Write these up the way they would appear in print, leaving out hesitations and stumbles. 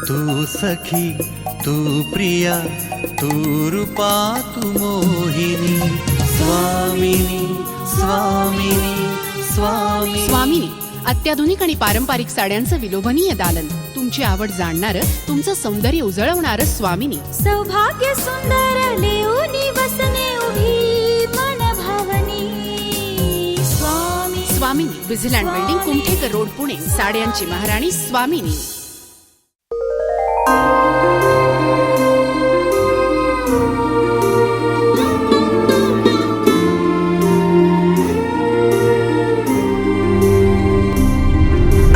तू सखी तू प्रिया तू रूपा तू मोहिनी स्वामिनी स्वामिनी स्वामी. स्वामिनी अत्याधुनिक आणि पारंपरिक साड्यांचं विलोभनीय दालन. तुमची आवड जाणणारं, तुमचं सौंदर्य उजळवणारं स्वामिनी. सौभाग्य सुंदर लेऊनी वसने उभी मन भावनी स्वामी. स्वामिनी विझिलँड बिल्डिंग, कुमठेकर रोड, पुणे. साड्यांची महाराणी स्वामिनी.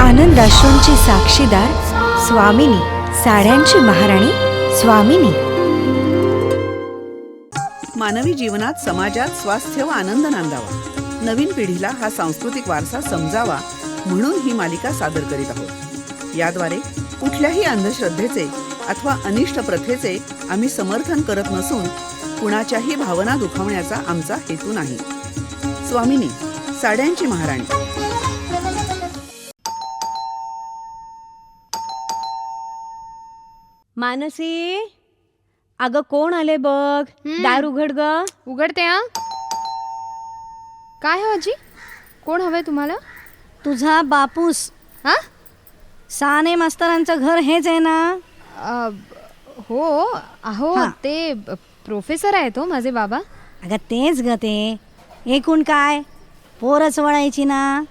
आनंदाश्रूंची साक्षीदार स्वामिनी, साड्यांची महाराणी स्वामिनी. मानवी जीवनात, समाजात स्वास्थ्य व आनंद नांदावा, नवीन पिढीला हा सांस्कृतिक वारसा समजावा म्हणून ही मालिका सादर करीत आहोत. याद्वारे कुठल्याही अंधश्रद्धेचे अथवा अनिष्ट प्रथेचे आम्ही समर्थन करत नसून कुणाच्याही भावना दुखावण्याचा आमचा हेतू नाही. स्वामिनी, साड्यांची महाराणी. मानसी, अगं कोण आले बघ. दार उघड ग. उघडते. काय हो आजी, कोण हवंय तुम्हाला? तुझा बापूस. हा, साने मास्तरांचं घर हेच आहे ना? हो. अहो हा. ते प्रोफेसर आहेत हो माझे बाबा. अगं तेच ग ते. एकूण काय पोरच वळायची ना.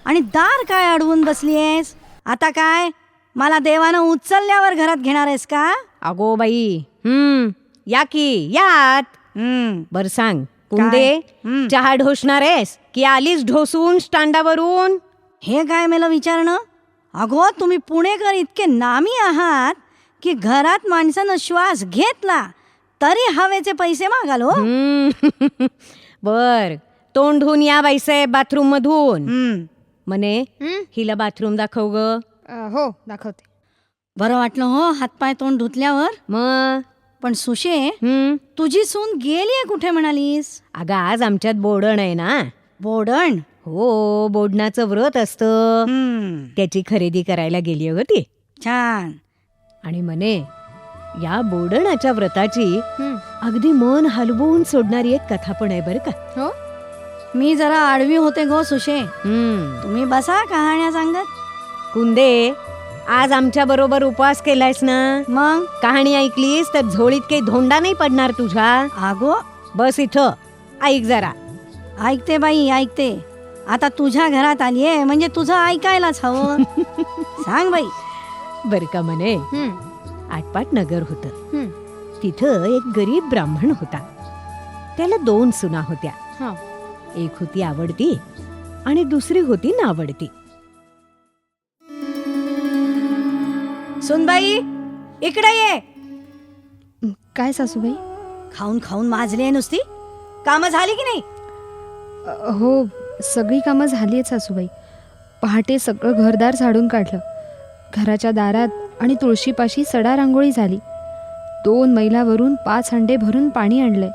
आणि दार काय अडवून बसलीयस? आता काय मला देवानं उचलल्यावर घरात घेणार आहेस का? अगो बाई, या की यात. बर सांग कुंदे, चहा ढोसणार आहेस की आलीस ढोसून स्टँडावरून? हे काय मला विचारणं? अगो तुम्ही पुणेकर इतके नामी आहात की घरात माणसानं श्वास घेतला तरी हवेचे पैसे मागाल हो. बर, तोंड धुवून या बाईसाहेब बाथरूम मधून. म्हणे हिला बाथरूम दाखव ग. हो, दाखवते. बरं वाटलं हो हातपाय तोंड धुतल्यावर. मग पण सुशे, तुझी सून गेलीये कुठे म्हणालीस? अगं आज आमच्यात बोडण आहे ना. बोडण? हो, बोडणाचं व्रत असतं. त्याची खरेदी करायला गेली होती. छान. आणि म्हणे या बोडणाच्या व्रताची अगदी मन हलवून सोडणारी एक कथा पण आहे बरं का. हो, मी जरा आडवी होते गो सुशे. तुम्ही बसा कहाण्या सांगत. कुंदे, आज आमच्या बरोबर उपवास केलायस ना, मग कहाणी ऐकलीस तर झोळीत काही धोंडा नाही पडणार तुझ्या. अगो बस इथं ऐक जरा. ऐकते बाई ऐकते. आता तुझ्या घरात आलीये म्हणजे तुझं ऐकायलाच हवं. सांग बाई. बर का म्हणे आटपाट नगर होतं. तिथं एक गरीब ब्राह्मण होता. त्याला 2 सुना होत्या. एक होती आवडती आणि दुसरी होती नावडती. सुनबाई इकडे ये. काय सासूबाई? खाऊन खाऊन माजली नुसती. कामं झाली की नाही? हो, सगळी कामं झाली आहेत सासूबाई. पहाटे सगळं घरदार झाडून काढलं. घराच्या दारात आणि तुळशीपाशी सडा रांगोळी झाली. 2 मैलावरून 5 हंडे भरून पाणी आणलंय.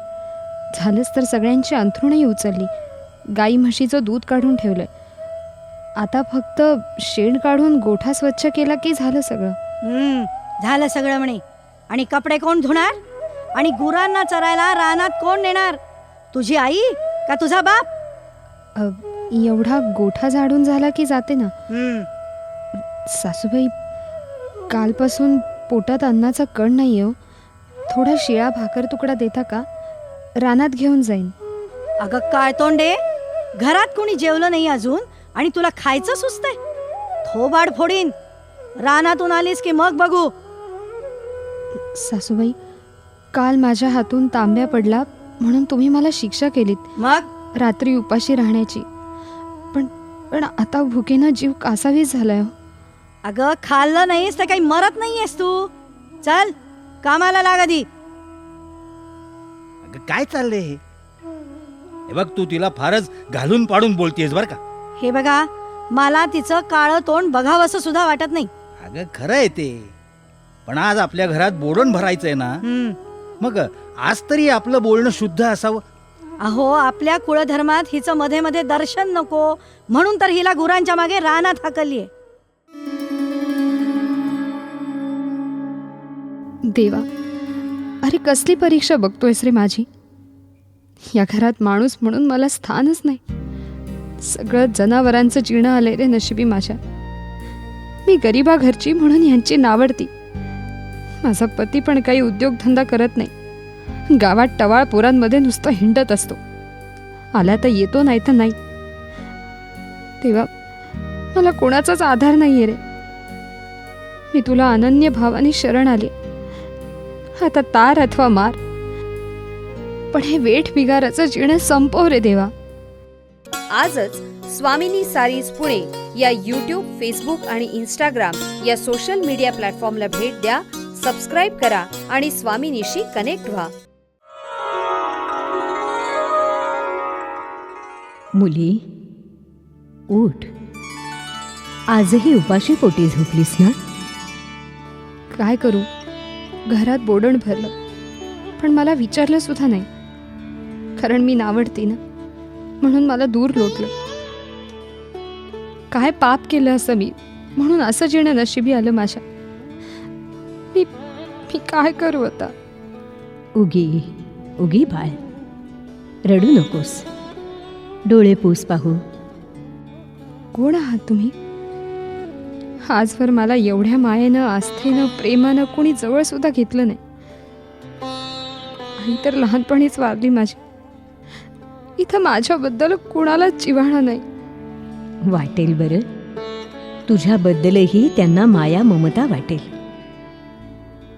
झालंच तर सगळ्यांची अंथरुणही उचलली. गाई म्हशीचं दूध काढून ठेवलंय. आता फक्त शेण काढून गोठा स्वच्छ केला की झालं सगळं. झालं सगळं म्हणे. आणि कपडे कोण धुणार? आणि गुरांना चरायला रानात कोण नेणार? तुझी आई का तुझा बाप? एवढा गोठा झाडून झाला की जाते ना. सासूबाई, कालपासून पोटात अन्नाचा कण नाही हो. थोडा शिळा भाकर तुकडा देता का? रानात घेऊन जाईन. अगं काळतोंडे, घरात कोणी जेवलं नाही अजून आणि तुला खायचं सुचतंय? थोबाड फोडीन. रानातून आलीस की मग बघू. सासूबाई, काल माझ्या हातून तांब्या पडला म्हणून तुम्ही मला शिक्षा केलीत. मग रात्री उपाशी राहण्याची. पण आता भुकेनं जीव कासावीस झालाय हो. अगं खाल्लं नाहीस तर काही मरत नाहीयेस तू. चल कामाला लाग आधी. काय चाललंय हे? बघ, तू तिला फारच घालून पाडून बोलतेस बर का. हे बघा, मला तिचं काळं तोंड बघावंसं सुद्धा वाटत नाही. अगं खरं आहे ते, पण आज आपल्या घरात बोडण भरायचंय ना. मग आज तरी आपलं बोलणं शुद्ध असावं. अहो, आपल्या कुळधर्मात हिचं मध्ये मध्ये दर्शन नको म्हणून तर हिला गुरांच्या मागे रानात हाकललीये. देवा, अरे कसली परीक्षा बघतोयस रे माझी. या घरात माणूस म्हणून मला स्थानच नाही. सगळं जनावरांचं जीणं आलंय रे नशिबी माझ्या. मी गरीबा घरची म्हणून यांची नावडती. माझा पती पण काही उद्योगधंदा करत नाही. गावात टवाळ पोरांमध्ये नुसतं हिंडत असतो. आला तर येतो, नाही तर नाही. तेव्हा मला कोणाचाच आधार नाहीये रे. मी तुला अनन्य भावाने शरण आले. आता तार अथवा मार, पण हे वेठ बिगाराचं जीणं संपव रे देवा. आजच स्वामिनी सारीज पुणे या यूट्यूब, फेसबुक आणि इंस्टाग्राम या सोशल मीडिया प्लॅटफॉर्मला भेट द्या, सबस्क्राईब करा आणि स्वामिनीशी कनेक्ट व्हा. मुली, उठ. आजही उपाशी पोटी झोपलीस ना? काय करू, घरात बोडण भरलं, पण मला विचारलं सुद्धा नाही. कारण मी नावडती ना, म्हणून मला दूर लोटलं. काय पाप केलं असं मी, म्हणून असं जीणं नशिबी आलं माझ्या. मी काय करू आता? उगी उगी बाळ, रडू नकोस. डोळे पूस पाहू. कोण आहात तुम्ही? आजवर मला एवढ्या मायेनं, आस्थेनं, प्रेमानं कोणी जवळ सुद्धा घेतलं नाही. आई तर लहानपणीच वारली माझी. इथं माझ्याबद्दल कुणालाच जिव्हाळा नाही. वाटेल बरं, तुझ्याबद्दलही त्यांना माया ममता वाटेल.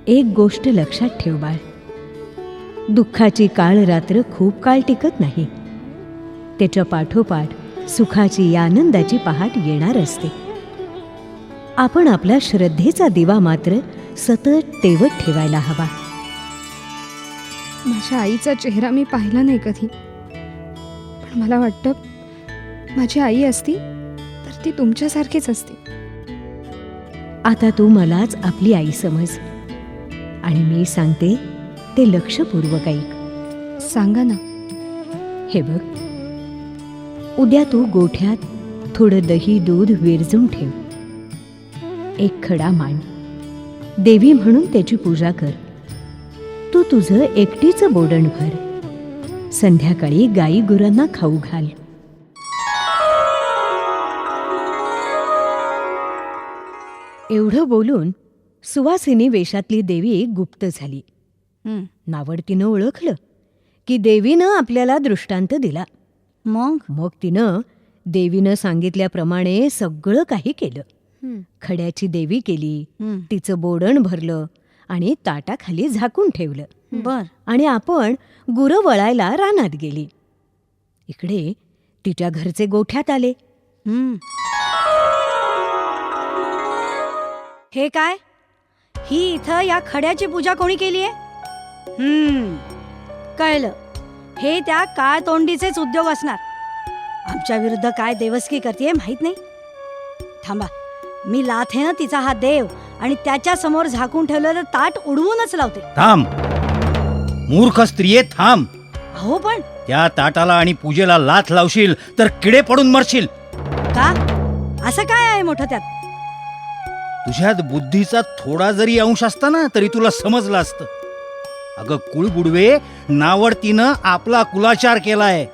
एक गोष्ट लक्षात ठेव बाळ, दुःखाची काळ रात्र खूप काळ टिकत नाही. त्याच्या पाठोपाठ सुखाची, आनंदाची पहाट येणार असते. आपण आपला श्रद्धेचा दिवा मात्र सतत तेवत ठेवायला हवा. माझ्या आईचा चेहरा मी पाहिला नाही कधी, पण मला वाटतं माझी आई असती तर ती तुमच्यासारखीच असती. आता तू मलाच आपली आई समज आणि मी सांगते ते लक्षपूर्वक ऐक. सांगा ना. हे बघ, उद्या तू गोठ्यात थोडं दही दूध विरजून ठेव. एक खडा मांड, देवी म्हणून त्याची पूजा कर. तू तुझं एकटीचं बोडण भर. संध्याकाळी गाई गुरांना खाऊ घाल. एवढं बोलून सुवासिनी वेशातली देवी गुप्त झाली. नावडतीनं ओळखलं की देवीनं आपल्याला दृष्टांत दिला. मग तिनं देवीनं सांगितल्याप्रमाणे सगळं काही केलं. खड्याची देवी केली, तिचं बोडण भरलं आणि ताटाखाली झाकून ठेवलं. बर. आणि आपण गुरं वळायला रानात गेली. इकडे तिच्या घरचे गोठ्यात आले. हे काय, ही इथं या खड्याची पूजा कोणी केली आहे? कळलं, हे त्या काळ तोंडीचेच उद्योग असणार. आमच्या विरुद्ध काय देवस्की करते माहित नाही. थांबा, मी लाथेनं तिचा हा देव आणि त्याच्या समोर झाकून ठेवलेलं ताट उडवूनच लावते. थांब मूर्ख स्त्रिये, थांब. अहो पण त्या ताटाला आणि पूजेला लाथ लावशील तर किडे पडून मरशील. का, असं काय आहे मोठं त्यात? तुझ्यात बुद्धीचा थोडा जरी अंश असता ना तरी तुला समजलं असतं. अगं कुळबुडवे, नावडतीनं आपला कुलाचार केलाय.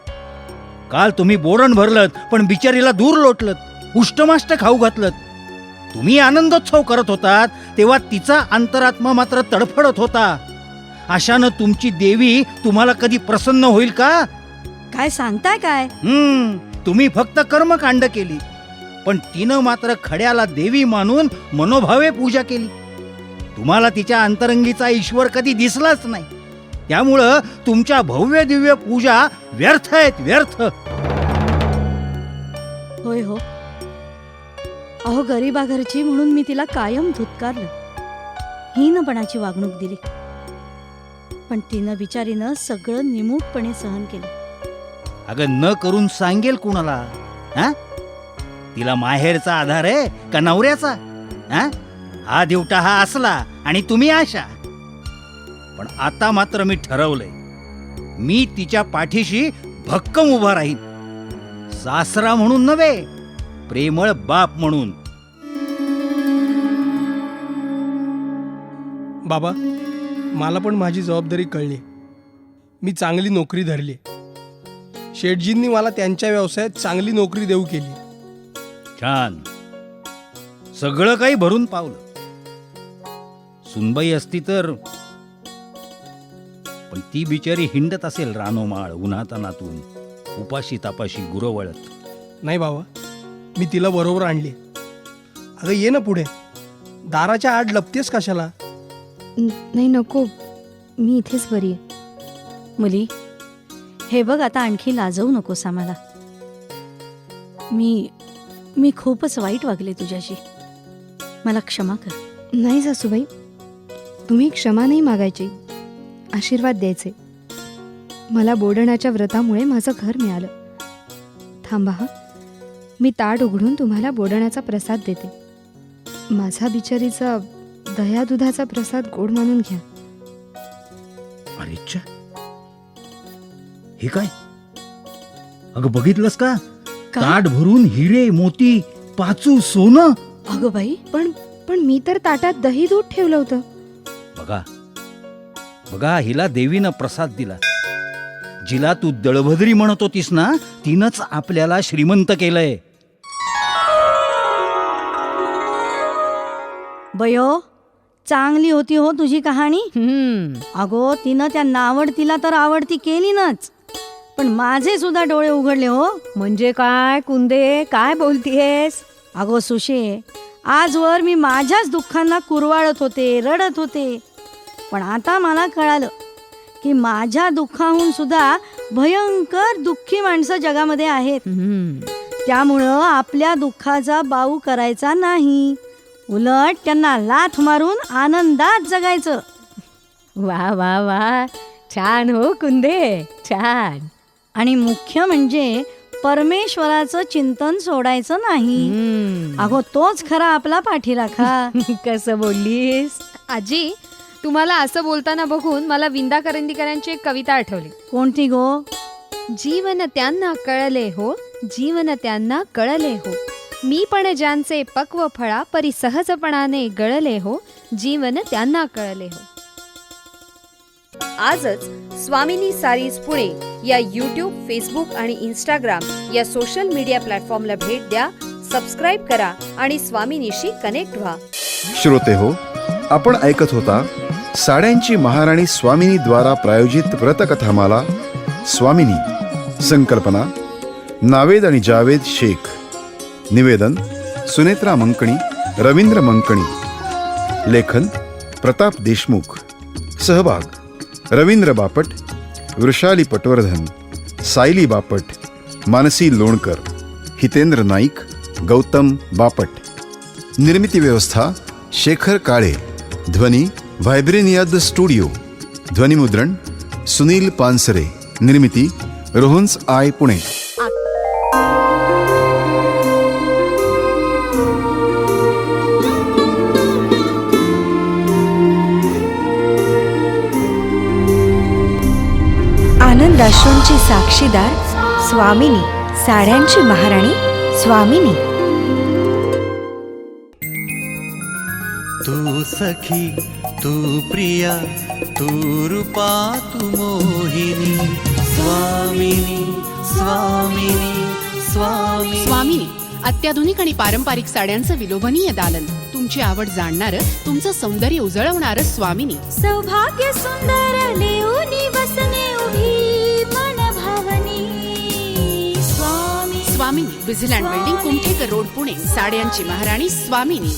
काल तुम्ही बोरण भरलत पण बिचारीला दूर लोटलत, उष्टमाष्ट खाऊ घातलत. तुम्ही आनंदोत्सव करत होतात तेव्हा तिचा अंतरात्मा मात्र तडफडत होता. अशानं तुमची देवी तुम्हाला कधी प्रसन्न होईल का? काय सांगताय काय? तुम्ही फक्त कर्मकांड केली, पण तिनं मात्र खड्याला देवी मानून मनोभावे पूजा केली. तुम्हाला तिच्या अंतरंगीचा ईश्वर कधी दिसलाच नाही. त्यामुळं तुमच्या भव्य दिव्य पूजा व्यर्थ आहेत, व्यर्थ. होय हो, अहो गरीबा घरची म्हणून मी तिला कायम धुतकारलं, हीनपणाची वागणूक दिली. पण तिनं बिचारीनं सगळं निमूटपणे सहन केलं. अगं न करून सांगेल कुणाला? हा, तिला माहेरचा आधार आहे का नवऱ्याचा? हा दिवटा हा असला आणि तुम्ही आशा. पण आता मात्र मी ठरवलंय, मी तिच्या पाठीशी भक्कम उभा राहीन. सासरा म्हणून नव्हे, प्रेमळ बाप म्हणून. बाबा, मला पण माझी जबाबदारी कळली. मी चांगली नोकरी धरली. शेठजींनी मला त्यांच्या व्यवसायात चांगली नोकरी देऊ केली. छान. सगळं काही भरून पावलं. सुनबाई असती तर, पण ती बिचारी हिंडत असेल रानोमाळ उन्हातानातून, उपाशी तापाशी गुरं वळत. नाही बाबा, मी तिला बरोबर आणली. अगं ये ना पुढे. दाराच्या आड लपतेस कशाला? नाही नको, मी इथेच बरी आहे. मुली, हे बघ, आता आणखी लाजवू नकोस आम्हाला. मी खूपच वाईट वागले तुझ्याशी. मला क्षमा कर. नाही सासूबाई, तुम्ही क्षमा नाही मागायची, आशीर्वाद द्यायचे. मला बोडणाच्या व्रतामुळे माझं घर मिळालं. थांबा हा, मी ताट उघडून तुम्हाला बोडणाचा प्रसाद देते. माझा बिचारीचा दह्या दुधाचा प्रसाद गोड मानून घ्या. अरेच्छा, हे काय? अगं बघितलंस का? ताट भरून हिरे मोती पाचू सोनं. अगं बाई, पण मी तर ताटात दही दूध ठेवलं होतं. बघा बघा, हिला देवीनं प्रसाद दिला. जिला तू दळभद्री म्हणत होतीस ना, तिनंच आपल्याला श्रीमंत केलंय. बयो, चांगली होती हो तुझी कहाणी. अगो, तिनं त्या नावडतीला तर आवडती केलीनच, पण माझे सुद्धा डोळे उघडले हो. म्हणजे काय कुंदे, काय बोलतीयस? अगो सुशे, आजवर मी माझ्याच दुःखांना कुरवाळत होते, रडत होते. पण आता मला कळालं की माझ्या दुःखाहून सुद्धा भयंकर दुःखी माणसं जगामध्ये आहेत. त्यामुळं आपल्या दुःखाचा बाऊ करायचा नाही, उलट त्यांना लाथ मारून आनंदात जगायचं. वा वा वा, छान हो कुंदे, छान. आणि मुख्य म्हणजे परमेश्वराचं चिंतन सोडायचं नाही. अगो, तोच खरा आपला पाठीराखा. कसं बोललीस? आजी, तुम्हाला असं बोलताना बघून मला विंदा करंदीकरांची एक कविता आठवली. कोणती गो? जीवन त्यांना कळले हो, जीवन त्यांना कळले हो, मी पण ज्यांचे पक्व फळा परी सहजपणाने गळले हो, जीवन त्यांना कळले हो. आजच स्वामिनी सारीज पुणे या यूट्यूब, फेसबुक आणि इंस्टाग्राम या सोशल मीडिया प्लॅटफॉर्मला भेट द्या, सबस्क्राईब करा आणि स्वामिनीशी कनेक्ट व्हा. श्रोते हो, आपण ऐकत होता साड्यांची महाराणी स्वामिनी द्वारा प्रायोजित व्रतकथामाला स्वामिनी. संकल्पना नावेद आणि जावेद शेख. निवेदन सुनेत्रा मंकणी, रवींद्र मंकणी. लेखन प्रताप देशमुख. सहभाग रवींद्र बापट, वृषाली पटवर्धन, सायली बापट, मानसी लोणकर, हितेंद्र नाईक, गौतम बापट. निर्मिती व्यवस्था शेखर काळे. ध्वनी व्हायब्रेनिया स्टुडिओ. ध्वनिमुद्रण सुनील पानसरे. निर्मिती रोहन्स आय पुणे. आनंदाश्रूंची साक्षीदार स्वामिनी, साड्यांची महाराणी स्वामिनी. तू सखी, तू प्रिया, तू रूपा, तू मोहिनी. स्वामिनी, स्वामिनी, स्वामिनी. स्वामिनी अत्याधुनिक आणि पारंपरिक साड्यांचं विलोभनीय दालन. तुमची आवड जाणणारं, तुमचं सौंदर्य उजळवणारं स्वामिनी. सौभाग्य सुंदर लेऊनी वसने उभी मन भावनी. स्वामी. स्वामिनी, विझिलँड बिल्डिंग, कुमठेकर रोड, पुणे. साड्यांची महाराणी स्वामिनी.